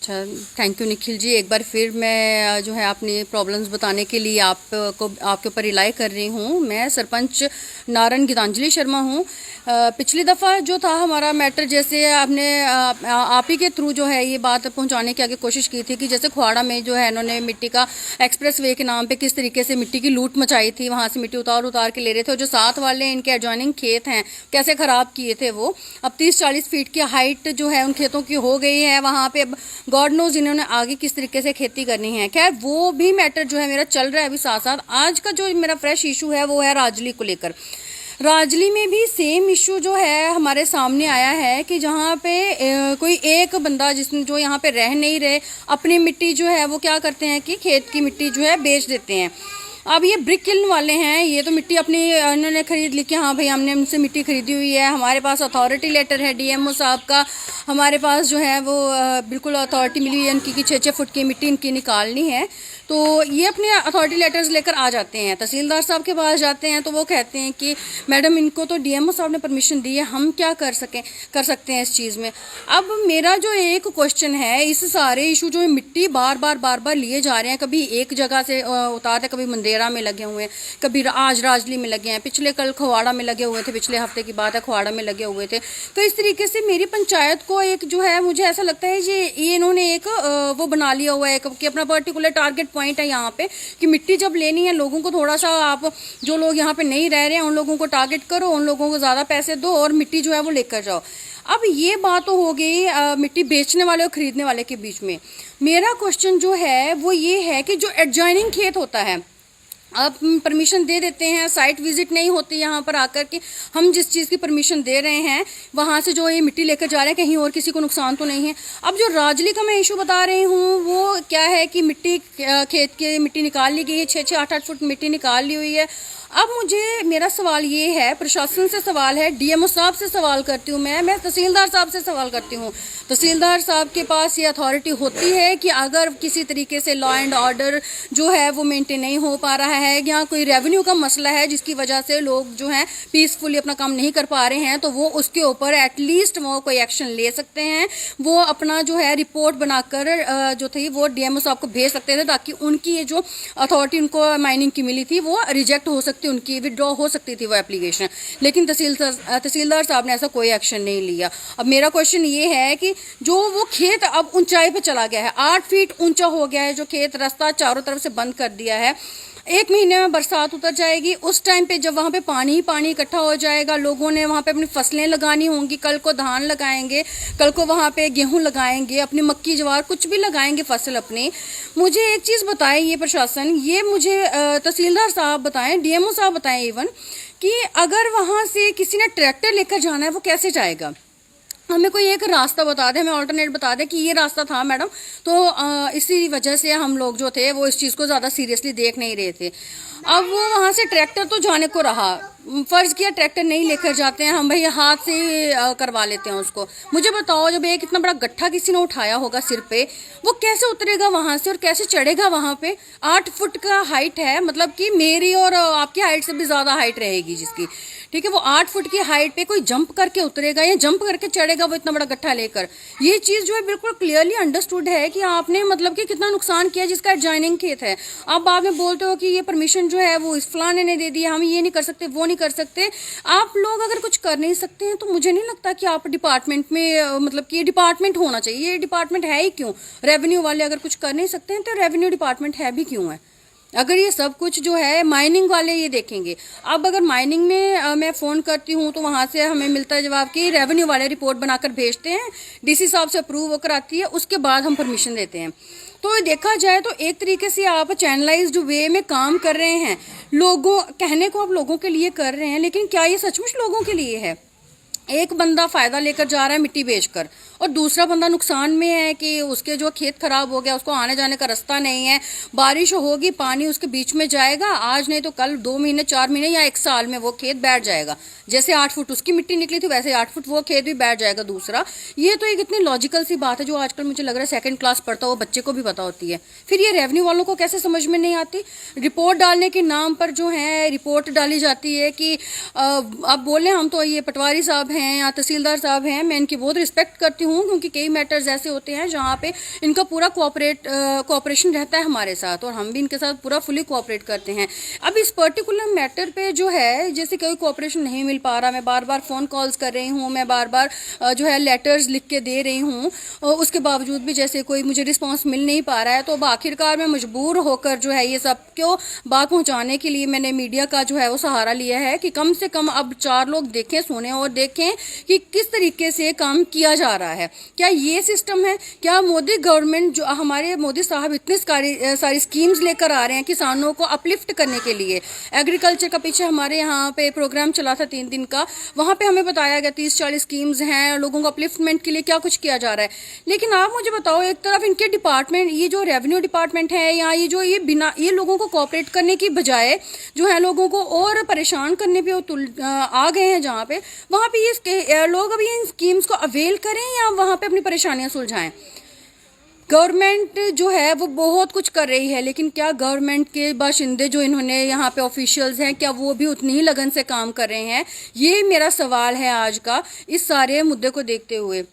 अच्छा, thank you Nikhil ji. एक बार फिर मैं जो है अपनी प्रॉब्लम्स बताने के लिए आपके ऊपर रिलाई कर रही हूँ। मैं सरपंच नारायण गीतांजलि शर्मा हूँ। पिछली दफ़ा जो था हमारा मैटर, जैसे आपने आप ही के थ्रू जो है ये बात पहुँचाने की आगे कोशिश की थी कि जैसे खुआड़ा में जो है इन्होंने मिट्टी का एक्सप्रेस वे के नाम पे किस तरीके से मिट्टी की लूट मचाई थी, वहाँ से मिट्टी उतार उतार के ले रहे थे, और जो साथ वाले इनके एडजॉइनिंग खेत हैं कैसे ख़राब किए थे वो। अब 30-40 फीट की हाइट जो है उन खेतों की हो गई है, वहाँ पे गॉड नोज इन्होंने आगे किस तरीके से खेती करनी है। खैर वो भी मैटर जो है मेरा चल रहा है अभी साथ साथ। आज का जो मेरा फ्रेश इशू है वो है राजली को लेकर। राजली में भी सेम इशू जो है हमारे सामने आया है कि जहाँ पे कोई एक बंदा जिसने जो यहाँ पे रह नहीं रहे, अपनी मिट्टी जो है वो क्या करते हैं कि खेत की मिट्टी जो है बेच देते हैं। अब ये ब्रिक किल्न वाले हैं, ये तो मिट्टी अपनी इन्होंने खरीद ली कि हाँ भाई हमने उनसे मिट्टी खरीदी हुई है, हमारे पास अथॉरिटी लेटर है डीएमओ साहब का, हमारे पास जो है वो बिल्कुल अथॉरिटी मिली हुई है इनकी कि 6-6 फुट की मिट्टी इनकी निकालनी है। तो ये अपने अथॉरिटी लेटर्स लेकर आ जाते हैं, तहसीलदार साहब के पास जाते हैं, तो वो कहते हैं कि मैडम इनको तो डीएमओ साहब ने परमिशन दी है, हम क्या कर सकते हैं इस चीज़ में। अब मेरा जो एक क्वेश्चन है, इस सारे इशू जो मिट्टी बार बार लिए जा रहे हैं, कभी एक जगह से उतारते, कभी मंदेरा में लगे हुए हैं, कभी आज राजली में लगे हैं, पिछले कल खुआड़ा में लगे हुए थे, पिछले हफ्ते की बात है खुआड़ा में लगे हुए थे। तो इस तरीके से मेरी पंचायत को एक जो है मुझे ऐसा लगता है ये इन्होंने एक वो बना लिया हुआ है कि अपना पर्टिकुलर टारगेट पॉइंट है यहाँ पे कि मिट्टी जब लेनी है लोगों को थोड़ा सा, आप जो लोग यहाँ पे नहीं रह रहे हैं उन लोगों को टारगेट करो, उन लोगों को ज़्यादा पैसे दो और मिट्टी जो है वो लेकर जाओ। अब ये बात तो हो गई मिट्टी बेचने वाले और खरीदने वाले के बीच में। मेरा क्वेश्चन जो है वो ये है कि जो एडजॉइनिंग खेत होता है, आप परमिशन दे देते हैं, साइट विजिट नहीं होती यहाँ पर आकर के, हम जिस चीज़ की परमिशन दे रहे हैं वहाँ से जो ये मिट्टी लेकर जा रहे हैं कहीं और किसी को नुकसान तो नहीं है। अब जो राजली का मैं इशू बता रही हूँ वो क्या है कि मिट्टी खेत की मिट्टी निकाल ली गई है, 6-6 8-8 फुट मिट्टी निकाल ली हुई है। अब मुझे मेरा सवाल ये है, प्रशासन से सवाल है, डीएमओ साहब से सवाल करती हूँ, मैं तहसीलदार साहब से सवाल करती हूँ। तहसीलदार साहब के पास ये अथॉरिटी होती है कि अगर किसी तरीके से लॉ एंड ऑर्डर जो है वो मेंटेन नहीं हो पा रहा है या कोई रेवेन्यू का मसला है जिसकी वजह से लोग जो हैं पीसफुली अपना काम नहीं कर पा रहे हैं, तो वो उसके ऊपर एटलीस्ट वो कोई एक्शन ले सकते हैं। वो अपना जो है रिपोर्ट बनाकर जो थी वो डीएमओ साहब को भेज सकते थे, ताकि उनकी ये जो अथॉरिटी उनको माइनिंग की मिली थी वो रिजेक्ट हो सकती, उनकी विड्रॉ हो सकती थी वो एप्लीकेशन। लेकिन तहसीलदार साहब ने ऐसा कोई एक्शन नहीं लिया। अब मेरा क्वेश्चन ये है कि जो वो खेत अब ऊंचाई पे चला गया है, 8 फीट ऊंचा हो गया है जो खेत, रास्ता चारों तरफ से बंद कर दिया है, 1 महीने में बरसात उतर जाएगी, उस टाइम पे जब वहाँ पे पानी ही पानी इकट्ठा हो जाएगा, लोगों ने वहाँ पे अपनी फसलें लगानी होंगी, कल को धान लगाएंगे, कल को वहाँ पे गेहूं लगाएंगे, अपनी मक्की ज्वार कुछ भी लगाएंगे फसल अपनी। मुझे एक चीज़ बताएं ये प्रशासन, ये मुझे तहसीलदार साहब बताएं, डीएमओ साहब बताएं इवन, कि अगर वहाँ से किसी ने ट्रैक्टर लेकर जाना है वो कैसे जाएगा। हमें कोई एक रास्ता बता दे, हमें ऑल्टरनेट बता दे कि ये रास्ता था मैडम, तो इसी वजह से हम लोग जो थे वो इस चीज़ को ज़्यादा सीरियसली देख नहीं रहे थे। अब वो वहाँ से ट्रैक्टर तो जाने को रहा, फ़र्ज़ किया ट्रैक्टर नहीं लेकर जाते हैं, हम भाई हाथ से ही करवा लेते हैं उसको। मुझे बताओ जब एक इतना बड़ा गट्ठा किसी ने उठाया होगा सिर पे, वो कैसे उतरेगा वहाँ से और कैसे चढ़ेगा वहाँ पे। 8 फुट का हाइट है, मतलब कि मेरी और आपकी हाइट से भी ज़्यादा हाइट रहेगी जिसकी, ठीक है, वो 8 फुट की हाइट पे कोई जंप करके उतरेगा या जंप करके चढ़ेगा वो इतना बड़ा गट्ठा लेकर। ये चीज़ जो है बिल्कुल क्लियरली अंडरस्टूड है कि आपने मतलब कि कितना नुकसान किया जिसका एडजॉइनिंग खेत है। आप बाद में बोलते हो कि ये परमिशन जो है वो इस फलाने ने दे दी, हम ये नहीं कर सकते वो नहीं कर सकते। आप लोग अगर कुछ कर नहीं सकते हैं तो मुझे नहीं लगता कि आप डिपार्टमेंट में, मतलब कि ये डिपार्टमेंट होना चाहिए, ये डिपार्टमेंट है ही क्यों। रेवेन्यू वाले अगर कुछ कर नहीं सकते हैं तो रेवेन्यू डिपार्टमेंट है भी क्यों है। अगर ये सब कुछ जो है माइनिंग वाले ये देखेंगे। अब अगर माइनिंग में मैं फ़ोन करती हूँ तो वहाँ से हमें मिलता है जवाब कि रेवेन्यू वाले रिपोर्ट बनाकर भेजते हैं, डीसी साहब से अप्रूव होकर आती है, उसके बाद हम परमिशन देते हैं। तो देखा जाए तो एक तरीके से आप चैनलाइज्ड वे में काम कर रहे हैं, लोगों कहने को आप लोगों के लिए कर रहे हैं, लेकिन क्या ये सचमुच लोगों के लिए है। एक बंदा फ़ायदा लेकर जा रहा है मिट्टी बेचकर, और दूसरा बंदा नुकसान में है कि उसके जो खेत खराब हो गया, उसको आने जाने का रास्ता नहीं है, बारिश होगी पानी उसके बीच में जाएगा, आज नहीं तो कल 2 महीने 4 महीने या 1 साल में वो खेत बैठ जाएगा। जैसे 8 फुट उसकी मिट्टी निकली थी वैसे 8 फुट वो खेत भी बैठ जाएगा दूसरा। ये तो एक इतनी लॉजिकल सी बात है जो आजकल मुझे लग रहा है 2nd क्लास पढ़ता हुआ बच्चे को भी पता होती है। फिर ये रेवेन्यू वालों को कैसे समझ में नहीं आती। रिपोर्ट डालने के नाम पर जो है रिपोर्ट डाली जाती है कि अब बोले हम तो ये पटवारी साहब हैं, हैं या तहसीलदार साहब हैं, मैं इनकी बहुत रिस्पेक्ट करती हूँ, क्योंकि कई मैटर्स ऐसे होते हैं जहाँ पे इनका पूरा कोऑपरेशन रहता है हमारे साथ, और हम भी इनके साथ पूरा फुली कोऑपरेट करते हैं। अब इस पर्टिकुलर मैटर पे जो है, जैसे कोई कोऑपरेशन नहीं मिल पा रहा, मैं बार बार फ़ोन कॉल्स कर रही हूँ, मैं बार बार जो है लेटर्स लिख के दे रही हूँ, उसके बावजूद भी जैसे कोई मुझे रिस्पॉन्स मिल नहीं पा रहा है, तो अब आखिरकार मैं मजबूर होकर जो है ये सब क्यों बात पहुँचाने के लिए मैंने मीडिया का जो है वो सहारा लिया है कि कम से कम अब 4 लोग देखें, सुने और देखें कि किस तरीके से काम किया जा रहा है। क्या ये सिस्टम है? क्या मोदी गवर्नमेंट, जो हमारे मोदी साहब इतनी सारी स्कीम्स लेकर आ रहे हैं किसानों को अपलिफ्ट करने के लिए। एग्रीकल्चर का पीछे हमारे यहाँ पे प्रोग्राम चला था 3 दिन का, वहाँ पे हमें बताया गया 30-40 स्कीम्स हैं, लोगों को अपलिफ्टमेंट के लिए क्या कुछ किया जा रहा है। लेकिन आप मुझे बताओ, एक तरफ इनके डिपार्टमेंट, ये जो रेवेन्यू डिपार्टमेंट है, या ये लोगों को कोऑपरेट करने की बजाय जो है लोगों को और परेशान करने पे आ गए हैं, जहाँ पे वहाँ पे ये लोग अभी इन स्कीम्स को अवेल करें या वहाँ पे अपनी परेशानियां सुलझाएं। गवर्नमेंट जो है वो बहुत कुछ कर रही है, लेकिन क्या गवर्नमेंट के बाशिंदे जो इन्होंने यहाँ पे ऑफिशियल्स हैं, क्या वो भी उतनी ही लगन से काम कर रहे हैं? ये मेरा सवाल है आज का। इस सारे मुद्दे को देखते हुए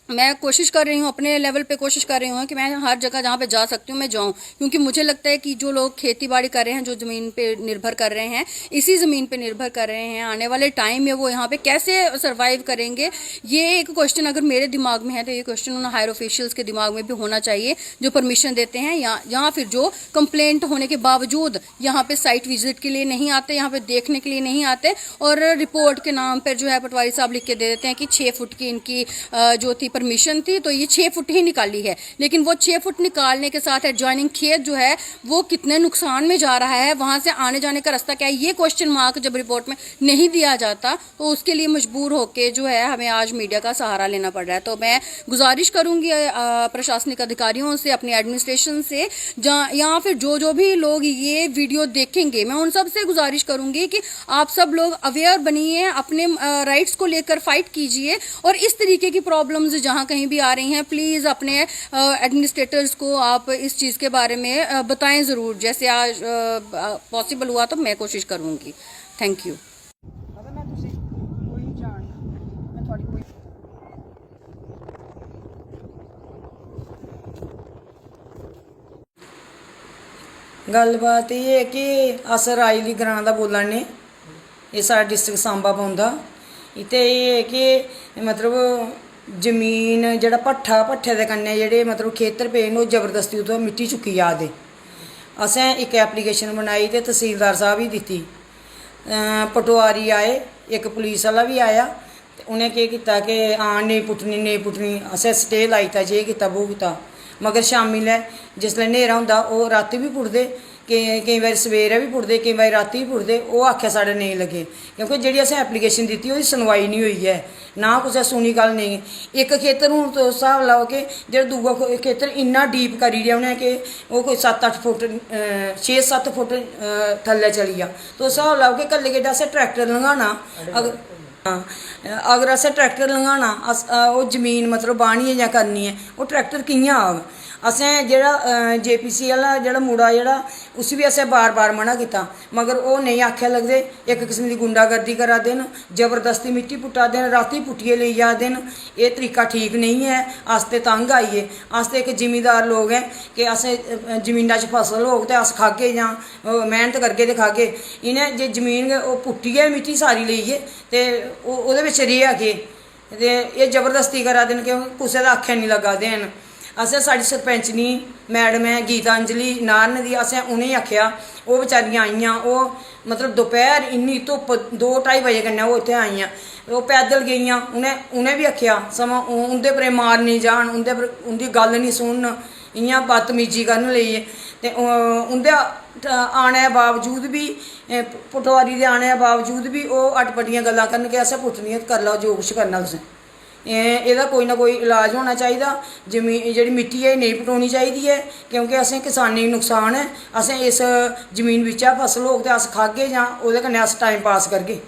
मैं कोशिश कर रही हूँ, अपने लेवल पे कोशिश कर रही हूँ कि मैं हर जगह जहाँ पे जा सकती हूँ मैं जाऊँ, क्योंकि मुझे लगता है कि जो लोग खेती बाड़ी कर रहे हैं, जो ज़मीन पे निर्भर कर रहे हैं, इसी ज़मीन पे निर्भर कर रहे हैं, आने वाले टाइम में वो यहाँ पे कैसे सर्वाइव करेंगे, ये एक क्वेश्चन अगर मेरे दिमाग में है तो ये क्वेश्चन उन हायर ऑफिशियल्स के दिमाग में भी होना चाहिए, जो परमिशन देते हैं या फिर जो कंप्लेंट होने के बावजूद यहाँ पे साइट विजिट के लिए नहीं आते, यहाँ पे देखने के लिए नहीं आते, और रिपोर्ट के नाम पर जो है पटवारी साहब लिख के दे देते हैं कि 6 फुट की इनकी जो थी परमिशन थी, तो ये 6 फुट ही निकाली है। लेकिन वो 6 फुट निकालने के साथ एडजॉइनिंग खेत जो है वो कितने नुकसान में जा रहा है, वहां से आने जाने का रास्ता क्या है, ये क्वेश्चन मार्क जब रिपोर्ट में नहीं दिया जाता तो उसके लिए मजबूर होके जो है हमें आज मीडिया का सहारा लेना पड़ रहा है। तो मैं गुजारिश करूंगी प्रशासनिक अधिकारियों से, अपनी एडमिनिस्ट्रेशन से, या फिर जो भी लोग ये वीडियो देखेंगे, मैं उन सब से गुजारिश करूंगी कि आप सब लोग अवेयर बनिए, अपने राइट्स को लेकर फाइट कीजिए, और इस तरीके की प्रॉब्लम्स जहां कहीं भी आ रही हैं, प्लीज़ अपने एडमिनिस्ट्रेटर्स को आप इस चीज़ के बारे में बताएं ज़रूर। जैसे आज पॉसिबल हुआ तो मैं कोशिश करूँगी। Thank you. गलबात ये है कि अस राजली ग्रां दा बोला ने, ये साढ़ा डिस्ट्रिक्ट सांबा पौंदा। इत्थे ये है कि मतलब जमीन जेह्ड़ा भट्ठे दे कन्नै जेह्ड़े मतलब खेतर पे न, ओह् जबरदस्ती उत्थुआं मिट्टी चुक्की जा दे। असें इक एप्लीकेशन बनाई ते तहसीलदार साहब गी दित्ती, पटवारी आए, एक पुलिस आह्ला बी आया, ते उ'नें केह् कीता कि हां नेईं पुट्टनी, असें स्टे लाई दित्ता, जे कीता वो कीता। मगर शामी लै जिसलै न्हेरा होंदा ओह् रातीं बी पुट्टदे, केईं बारी सवेरे बी पुट्टदे, केईं बारी रातीं बी पुट्टदे। ओह् आखेआ साढ़े नेईं लग्गे, क्योंकि जेह्ड़ी असें एप्लीकेशन दित्ती ओह्दी सुनवाई नहीं होई है, ना कुसै सुनी गल्ल नहीं। इक खेतर हून तुस स्हाब लाओ कि जेह्ड़ा दूआ खेतर इन्ना डीप करी ओड़ेआ उ'नें कि ओह् कोई 7-8 फुट 6-7 फुट थल्लै चली जा। तुस स्हाब लाओ कि कल्ले गेड्डा असें ट्रैक्टर लंघाना, अगर असें ट्रैक्टर लंघाना, अस ओह् जमीन मतलब बाह्नी ऐ जां करनी ऐ, ओह् ट्रैक्टर कि'यां आग? असें जेह्ड़ा JPC आह्ला जेह्ड़ा मुड़ा जेह्ड़ा उसी बी असें बार बार मना कीता, मगर ओह् नेईं आखेआ लगदे। इक किस्म दी गुंडागर्दी करा दे न, जबरदस्ती मिट्टी पुट्टा दे न, रातीं पुट्टियै लेई जा दे न। एह् तरीका ठीक नहीं है। अस ते तंग आइए, अस ते इक जिमीदार लोग ऐं कि असें जमीना च फसल होग ते अस खागे जां मेहनत करगे ते खागे। इ'नें जे जमीन ओह् पुट्टियै मिट्टी सारी लेइयै ते ओह्दे बिच्च रेहा केह्? ते एह् जबरदस्ती करा दे न, क्योंकि कुसै दा आक्खे निं लग्गा दे न। असें साढ़ी सरपंचनी मैडम ऐ गीतांजलि नारन दी, असें उ'नेंगी आखेआ, ओह् बेचारियां आइयां, ओह् मतलब दोपैह्र इन्नी धुप्प 2-2:30 बजे कन्नै ओह् इत्थै आइयां, ओह् पैदल गेइयां। उ'नें बी आखेआ समां उं'दे पर मार निं जान, उं'दे पर उं'दी गल्ल निं सुनन, इ'यां बदतमीजी करन लेइयै। ते उं'दे आने दे बावजूद बी, पटवारी दे आने दे बावजूद बी ओह् अटपटियां गल्लां करन कि असें पुट्टनियां, करी लैओ जो कुछ करना तुसें। एह्दा कोई ना कोई इलाज होना चाहिदा। जमीन जेह्ड़ी मिट्टी है नेईं पुटोनी चाहिदी है, क्योंकि असें किसानें गी नुकसान है। असें इस जमीन बिच्चा फसल होग ते अस खागे जां ओह्दे कन्नै अस टाइम पास करगे।